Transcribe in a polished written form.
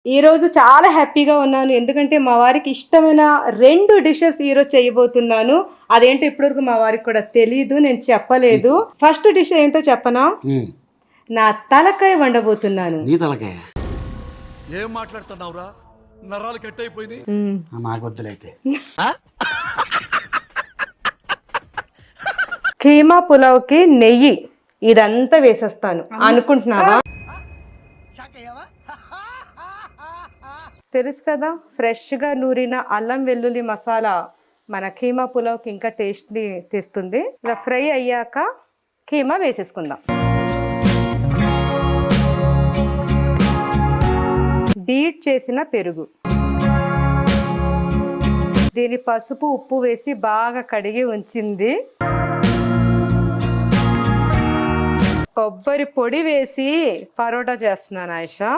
ఈరోజు చాలా హ్యాపీగా ఉన్నాను. ఎందుకంటే మా వారికి ఇష్టమైన 2 డిషెస్ ఈరోజు చేయబోతున్నాను. అదేంటో ఇప్పటివరకు మా వారికి కూడా తెలీదు. నేను చెప్పలేదు. ఫస్ట్ డిష్ ఏంటో చెప్పనా? నా తలకాయ వండబోతున్నాను. నీ తలకాయ ఏం మాట్లాడుతున్నావురా? నరాలు కట్ అయిపోయింది. నాకు వద్దులైతే. కీమా పులావ్కి నెయ్యి ఇదంతా వేసేస్తాను అనుకుంటున్నావా? తెలుసు కదా, ఫ్రెష్గా నూరిన అల్లం వెల్లుల్లి మసాలా మన కీమా పులావ్కి ఇంకా టేస్ట్ని తెస్తుంది. ఇలా ఫ్రై అయ్యాక కీమా వేసేసుకుందాం. బీట్ చేసిన పెరుగు, దీని పసుపు ఉప్పు వేసి బాగా కడిగి ఉంచింది. కొబ్బరి పొడి వేసి పరోటా చేస్తున్నాను ఆయిషా.